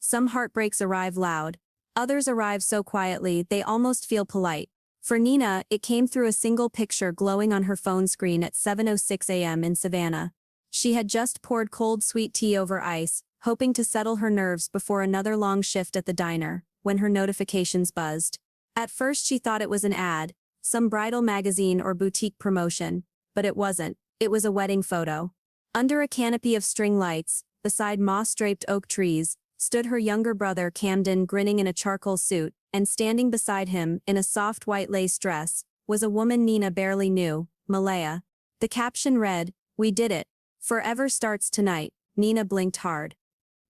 Some heartbreaks arrive loud. Others arrive so quietly they almost feel polite. For Nina, it came through a single picture glowing on her phone screen at 7:06 a.m. in Savannah. She had just poured cold sweet tea over ice, hoping to settle her nerves before another long shift at the diner, when her notifications buzzed. At first she thought it was an ad, some bridal magazine or boutique promotion, but it wasn't. It was a wedding photo. Under a canopy of string lights, beside moss-draped oak trees, stood her younger brother Camden grinning in a charcoal suit, and standing beside him, in a soft white lace dress, was a woman Nina barely knew, Malaya. The caption read, "We did it. Forever starts tonight." Nina blinked hard.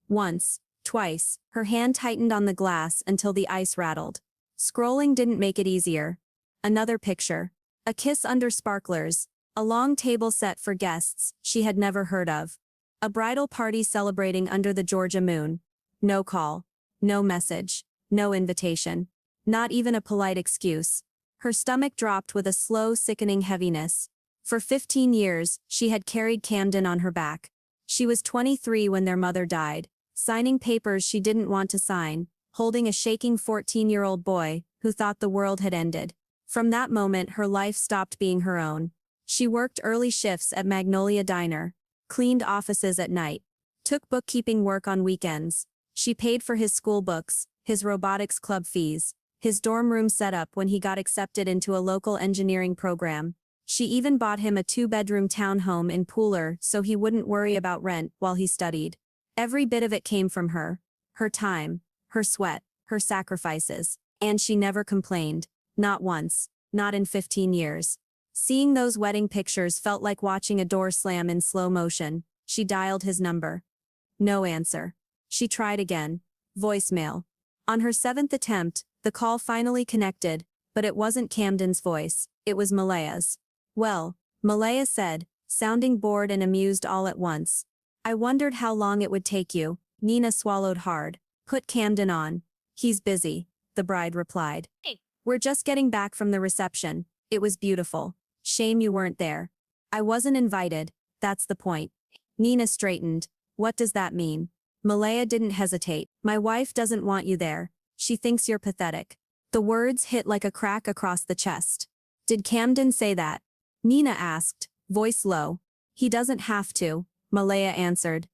Once, twice, her hand tightened on the glass until the ice rattled. Scrolling didn't make it easier. Another picture. A kiss under sparklers. A long table set for guests she had never heard of. A bridal party celebrating under the Georgia moon. No call. No message. No invitation. Not even a polite excuse. Her stomach dropped with a slow, sickening heaviness. For 15 years, she had carried Camden on her back. She was 23 when their mother died, signing papers she didn't want to sign, holding a shaking 14-year-old boy who thought the world had ended. From that moment, her life stopped being her own. She worked early shifts at Magnolia Diner, cleaned offices at night, took bookkeeping work on weekends. She paid for his school books, his robotics club fees, his dorm room setup when he got accepted into a local engineering program. She even bought him a 2-bedroom townhome in Pooler so he wouldn't worry about rent while he studied. Every bit of it came from her. Her time, her sweat, her sacrifices. And she never complained. Not once. Not in 15 years. Seeing those wedding pictures felt like watching a door slam in slow motion. She dialed his number. No answer. She tried again. Voicemail. On her 7th attempt, the call finally connected, but it wasn't Camden's voice, it was Malaya's. "Well," Malaya said, sounding bored and amused all at once. "I wondered how long it would take you." Nina swallowed hard. "Put Camden on. He's busy," the bride replied. Hey. "We're just getting back from the reception. It was beautiful. Shame you weren't there." "I wasn't invited, that's the point." Nina straightened. "What does that mean?" Malaya didn't hesitate. "My wife doesn't want you there. She thinks you're pathetic." The words hit like a crack across the chest. "Did Camden say that?" Nina asked, voice low. "He doesn't have to," Malaya answered.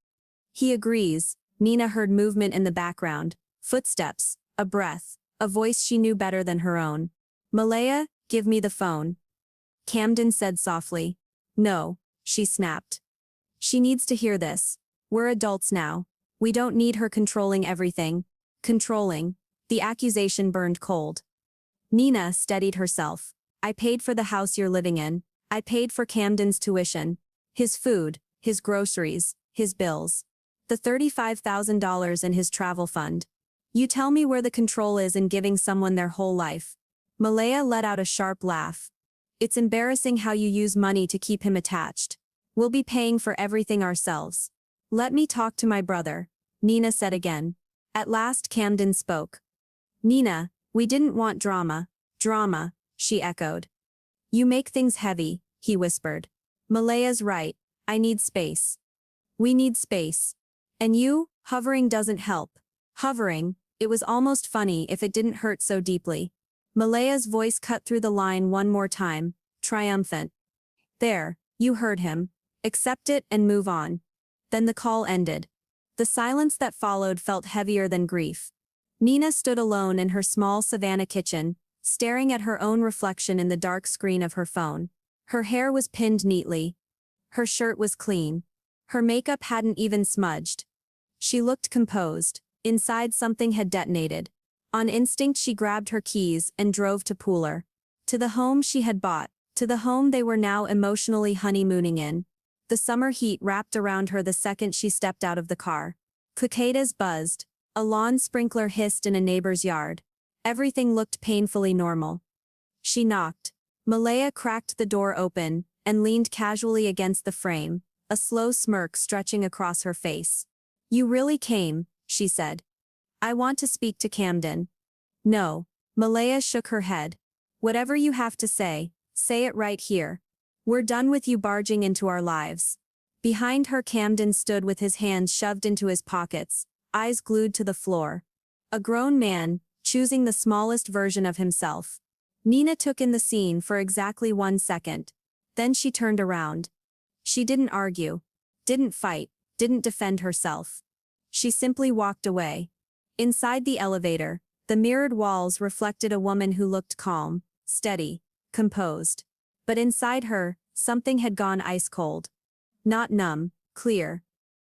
"He agrees." Nina heard movement in the background. Footsteps, a breath, a voice she knew better than her own. "Malaya, give me the phone." Camden said softly. "No," she snapped. "She needs to hear this. We're adults now. We don't need her controlling everything." Controlling. The accusation burned cold. Nina steadied herself. "I paid for the house you're living in. I paid for Camden's tuition. His food, his groceries, his bills. The $35,000 in his travel fund. You tell me where the control is in giving someone their whole life." Malaya let out a sharp laugh. "It's embarrassing how you use money to keep him attached. We'll be paying for everything ourselves." "Let me talk to my brother," Nina said again. At last Camden spoke. "Nina, we didn't want drama." "Drama," she echoed. "You make things heavy," he whispered. "Malaya's right. I need space. We need space. And you, hovering doesn't help." Hovering, it was almost funny if it didn't hurt so deeply. Malaya's voice cut through the line one more time, triumphant. "There, you heard him. Accept it and move on." Then the call ended. The silence that followed felt heavier than grief. Nina stood alone in her small Savannah kitchen, staring at her own reflection in the dark screen of her phone. Her hair was pinned neatly. Her shirt was clean. Her makeup hadn't even smudged. She looked composed. Inside something had detonated. On instinct she grabbed her keys and drove to Pooler. To the home she had bought, to the home they were now emotionally honeymooning in. The summer heat wrapped around her the second she stepped out of the car. Cicadas buzzed. A lawn sprinkler hissed in a neighbor's yard. Everything looked painfully normal. She knocked. Malaya cracked the door open and leaned casually against the frame, a slow smirk stretching across her face. "You really came," she said. "I want to speak to Camden." "No." Malaya shook her head. "Whatever you have to say it right here. We're done with you barging into our lives." Behind her Camden stood with his hands shoved into his pockets, eyes glued to the floor. A grown man, choosing the smallest version of himself. Nina took in the scene for exactly 1 second. Then she turned around. She didn't argue. Didn't fight. Didn't defend herself. She simply walked away. Inside the elevator, the mirrored walls reflected a woman who looked calm, steady, composed. But inside her, something had gone ice cold. Not numb, clear.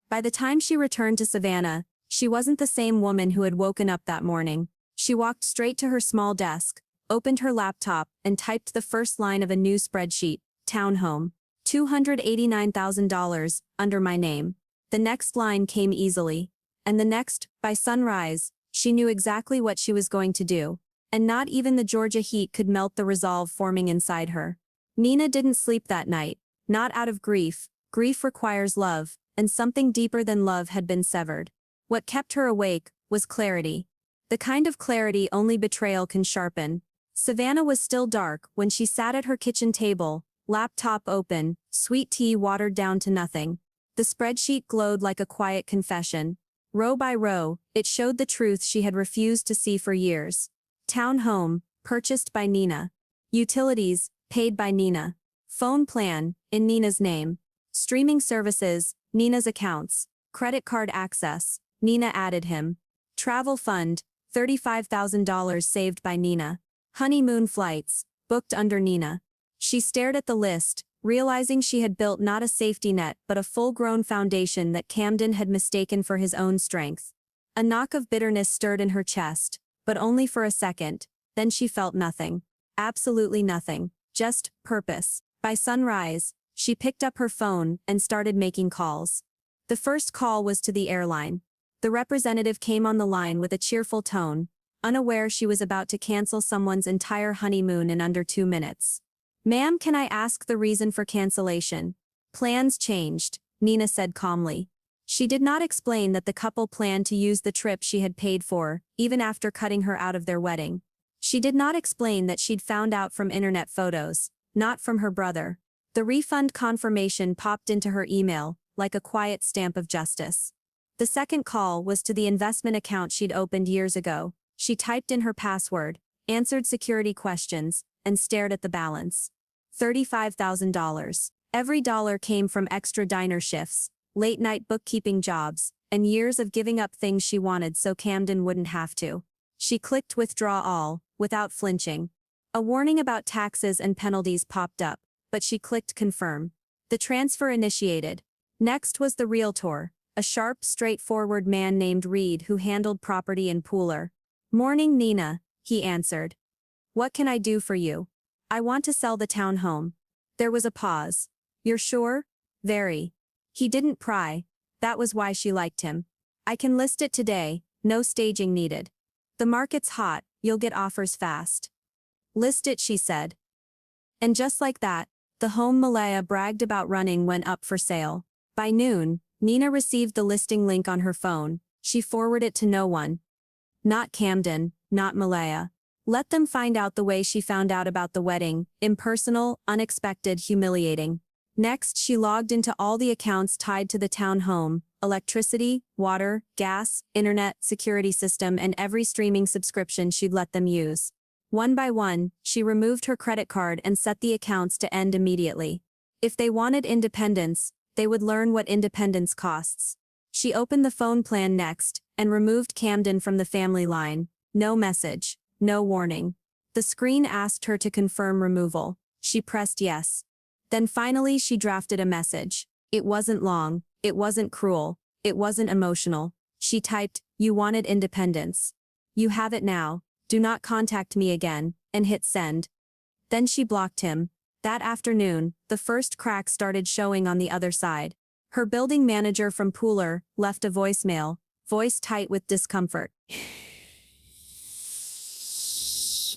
By the time she returned to Savannah, she wasn't the same woman who had woken up that morning. She walked straight to her small desk, opened her laptop, and typed the first line of a new spreadsheet, townhome. $289,000, under my name. The next line came easily. And the next, by sunrise. She knew exactly what she was going to do. And not even the Georgia heat could melt the resolve forming inside her. Nina didn't sleep that night. Not out of grief. Grief requires love, and something deeper than love had been severed. What kept her awake was clarity. The kind of clarity only betrayal can sharpen. Savannah was still dark when she sat at her kitchen table, laptop open, sweet tea watered down to nothing. The spreadsheet glowed like a quiet confession. Row by row, it showed the truth she had refused to see for years. Town home, purchased by Nina. Utilities, paid by Nina. Phone plan, in Nina's name. Streaming services, Nina's accounts. Credit card access, Nina added him. Travel fund, $35,000 saved by Nina. Honeymoon flights, booked under Nina. She stared at the list, realizing she had built not a safety net but a full-grown foundation that Camden had mistaken for his own strength. A knock of bitterness stirred in her chest, but only for a second. Then she felt nothing. Absolutely nothing. Just purpose. By sunrise, she picked up her phone and started making calls. The first call was to the airline. The representative came on the line with a cheerful tone, unaware she was about to cancel someone's entire honeymoon in under 2 minutes. "Ma'am, can I ask the reason for cancellation?" "Plans changed," Nina said calmly. She did not explain that the couple planned to use the trip she had paid for, even after cutting her out of their wedding. She did not explain that she'd found out from internet photos, not from her brother. The refund confirmation popped into her email, like a quiet stamp of justice. The second call was to the investment account she'd opened years ago. She typed in her password, answered security questions, and stared at the balance. $35,000. Every dollar came from extra diner shifts, late-night bookkeeping jobs, and years of giving up things she wanted so Camden wouldn't have to. She clicked withdraw all, without flinching. A warning about taxes and penalties popped up, but she clicked confirm. The transfer initiated. Next was the realtor, a sharp, straightforward man named Reed who handled property in Pooler. "Morning, Nina," he answered. "What can I do for you?" "I want to sell the townhome." There was a pause. "You're sure?" "Very." He didn't pry. That was why she liked him. "I can list it today, no staging needed." "The market's hot, you'll get offers fast." "List it," she said. And just like that, the home Malaya bragged about running went up for sale. By noon, Nina received the listing link on her phone. She forwarded it to no one. Not Camden, not Malaya. Let them find out the way she found out about the wedding, impersonal, unexpected, humiliating. Next, she logged into all the accounts tied to the town home, electricity, water, gas, internet, security system, and every streaming subscription she'd let them use. One by one, she removed her credit card and set the accounts to end immediately. If they wanted independence, they would learn what independence costs. She opened the phone plan next, and removed Camden from the family line. No message. No warning. The screen asked her to confirm removal. She pressed yes. Then finally she drafted a message. It wasn't long, it wasn't cruel, it wasn't emotional. She typed, "You wanted independence. You have it now, do not contact me again," and hit send. Then she blocked him. That afternoon, the first crack started showing on the other side. Her building manager from Pooler left a voicemail, voice tight with discomfort.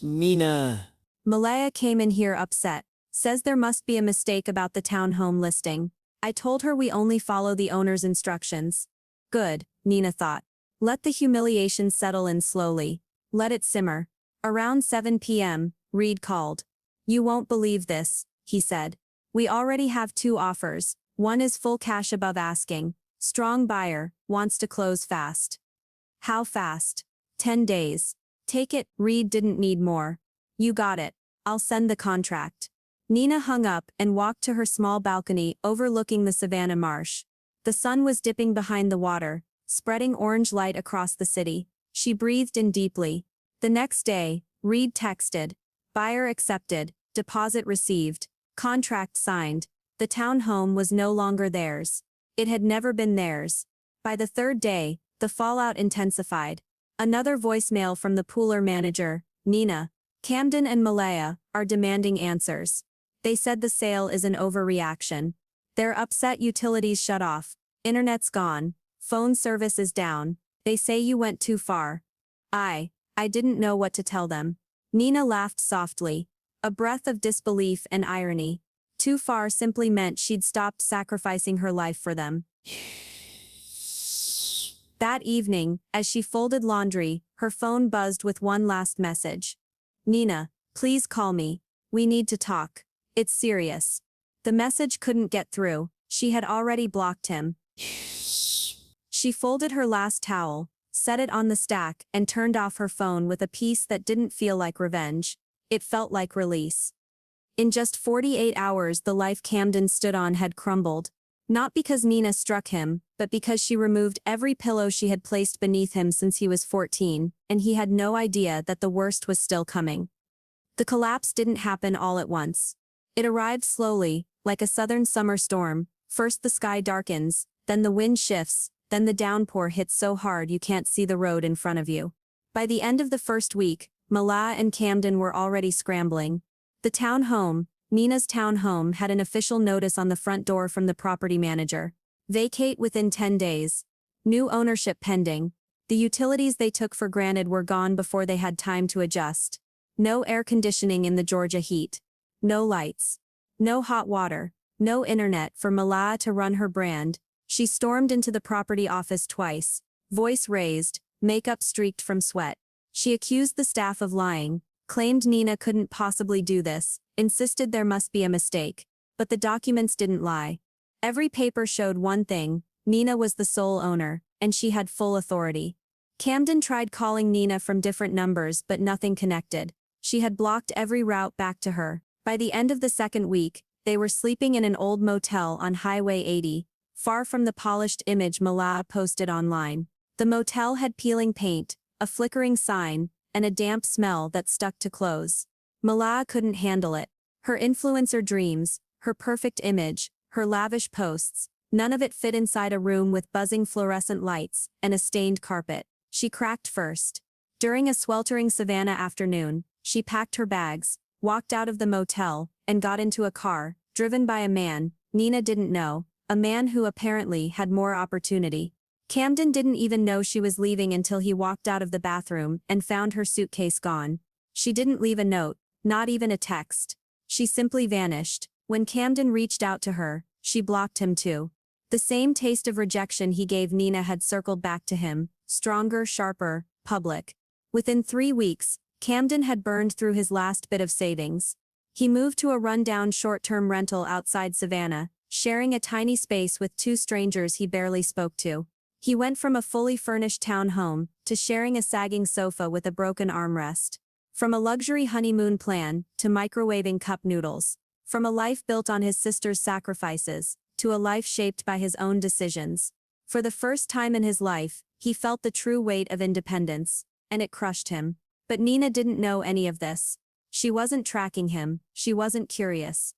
Mina. Malaya came in here upset. Says there must be a mistake about the townhome listing. I told her we only follow the owner's instructions. Good, Nina thought. Let the humiliation settle in slowly. Let it simmer. Around 7 p.m., Reed called. "You won't believe this," he said. "We already have 2 offers. One is full cash above asking. Strong buyer, wants to close fast." How fast? 10 days. Take it, Reed didn't need more. You got it. I'll send the contract. Nina hung up and walked to her small balcony overlooking the Savannah marsh. The sun was dipping behind the water, spreading orange light across the city. She breathed in deeply. The next day, Reed texted. Buyer accepted, deposit received, contract signed. The townhome was no longer theirs. It had never been theirs. By the third day, the fallout intensified. Another voicemail from the Pooler manager, Nina. Camden and Malaya are demanding answers. They said the sale is an overreaction. They're upset utilities shut off. Internet's gone. Phone service is down. They say you went too far. I didn't know what to tell them. Nina laughed softly. A breath of disbelief and irony. Too far simply meant she'd stopped sacrificing her life for them. That evening, as she folded laundry, her phone buzzed with one last message. Nina, please call me. We need to talk. It's serious. The message couldn't get through. She had already blocked him. She folded her last towel, set it on the stack, and turned off her phone with a peace that didn't feel like revenge. It felt like release. In just 48 hours, the life Camden stood on had crumbled. Not because Nina struck him, but because she removed every pillow she had placed beneath him since he was 14, and he had no idea that the worst was still coming. The collapse didn't happen all at once. It arrived slowly, like a southern summer storm. First the sky darkens, then the wind shifts, then the downpour hits so hard you can't see the road in front of you. By the end of the first week, Malaya and Camden were already scrambling. The townhome, Nina's townhome, had an official notice on the front door from the property manager. Vacate within 10 days. New ownership pending. The utilities they took for granted were gone before they had time to adjust. No air conditioning in the Georgia heat. No lights. No hot water. No internet for Malaya to run her brand. She stormed into the property office twice, voice raised, makeup streaked from sweat. She accused the staff of lying, claimed Nina couldn't possibly do this, insisted there must be a mistake. But the documents didn't lie. Every paper showed one thing: Nina was the sole owner, and she had full authority. Camden tried calling Nina from different numbers, but nothing connected. She had blocked every route back to her. By the end of the second week, they were sleeping in an old motel on Highway 80, far from the polished image Malaya posted online. The motel had peeling paint, a flickering sign, and a damp smell that stuck to clothes. Malaya couldn't handle it. Her influencer dreams, her perfect image, her lavish posts, none of it fit inside a room with buzzing fluorescent lights and a stained carpet. She cracked first. During a sweltering Savannah afternoon, she packed her bags, walked out of the motel, and got into a car, driven by a man Nina didn't know, a man who apparently had more opportunity. Camden didn't even know she was leaving until he walked out of the bathroom and found her suitcase gone. She didn't leave a note, not even a text. She simply vanished. When Camden reached out to her, she blocked him too. The same taste of rejection he gave Nina had circled back to him, stronger, sharper, public. Within 3 weeks, Camden had burned through his last bit of savings. He moved to a rundown short-term rental outside Savannah, sharing a tiny space with 2 strangers he barely spoke to. He went from a fully furnished townhome to sharing a sagging sofa with a broken armrest. From a luxury honeymoon plan to microwaving cup noodles. From a life built on his sister's sacrifices to a life shaped by his own decisions. For the first time in his life, he felt the true weight of independence, and it crushed him. But Nina didn't know any of this. She wasn't tracking him, she wasn't curious.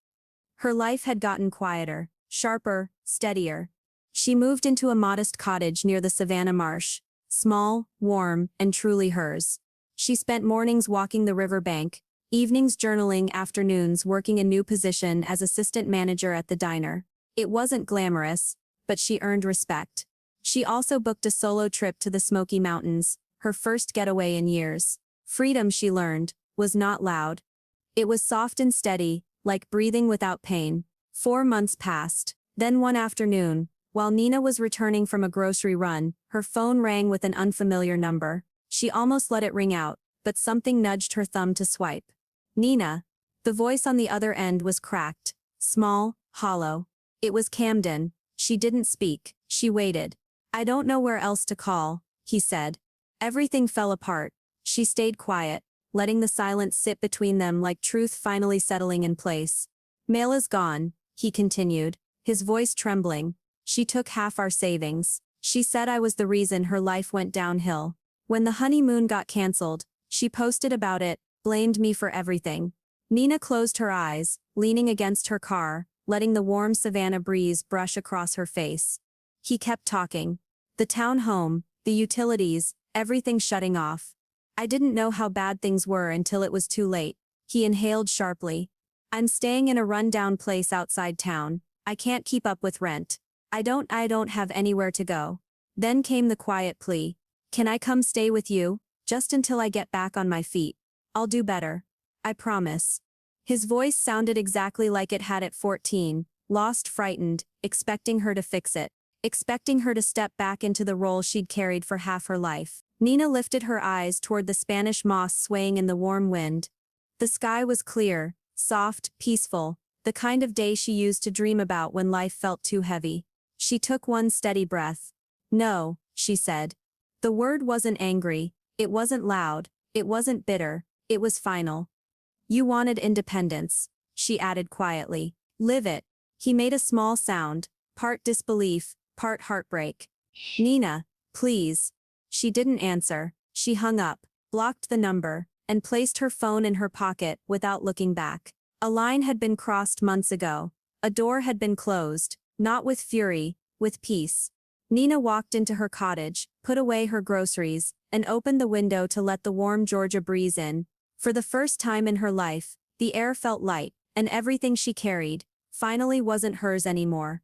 Her life had gotten quieter, sharper, steadier. She moved into a modest cottage near the Savannah marsh, small, warm, and truly hers. She spent mornings walking the riverbank, evenings journaling, afternoons working a new position as assistant manager at the diner. It wasn't glamorous, but she earned respect. She also booked a solo trip to the Smoky Mountains, her first getaway in years. Freedom, she learned, was not loud. It was soft and steady, like breathing without pain. 4 months passed. Then one afternoon, while Nina was returning from a grocery run, her phone rang with an unfamiliar number. She almost let it ring out, but something nudged her thumb to swipe. Nina. The voice on the other end was cracked, small, hollow. It was Camden. She didn't speak. She waited. "I don't know where else to call," he said. Everything fell apart. She stayed quiet, letting the silence sit between them like truth finally settling in place. Mail is gone, he continued, his voice trembling. She took half our savings. She said I was the reason her life went downhill. When the honeymoon got cancelled, she posted about it, blamed me for everything. Nina closed her eyes, leaning against her car, letting the warm Savannah breeze brush across her face. He kept talking. The town home, the utilities, everything shutting off. I didn't know how bad things were until it was too late. He inhaled sharply. I'm staying in a rundown place outside town. I can't keep up with rent. I don't have anywhere to go. Then came the quiet plea. Can I come stay with you, just until I get back on my feet? I'll do better. I promise. His voice sounded exactly like it had at 14, lost, frightened, expecting her to fix it, expecting her to step back into the role she'd carried for half her life. Nina lifted her eyes toward the Spanish moss swaying in the warm wind. The sky was clear, soft, peaceful, the kind of day she used to dream about when life felt too heavy. She took one steady breath. No, she said. The word wasn't angry, it wasn't loud, it wasn't bitter, it was final. You wanted independence, she added quietly. Live it. He made a small sound, part disbelief, part heartbreak. Nina, please. She didn't answer. She hung up, blocked the number, and placed her phone in her pocket without looking back. A line had been crossed months ago. A door had been closed, not with fury, with peace. Nina walked into her cottage, put away her groceries, and opened the window to let the warm Georgia breeze in. For the first time in her life, the air felt light, and everything she carried, finally wasn't hers anymore.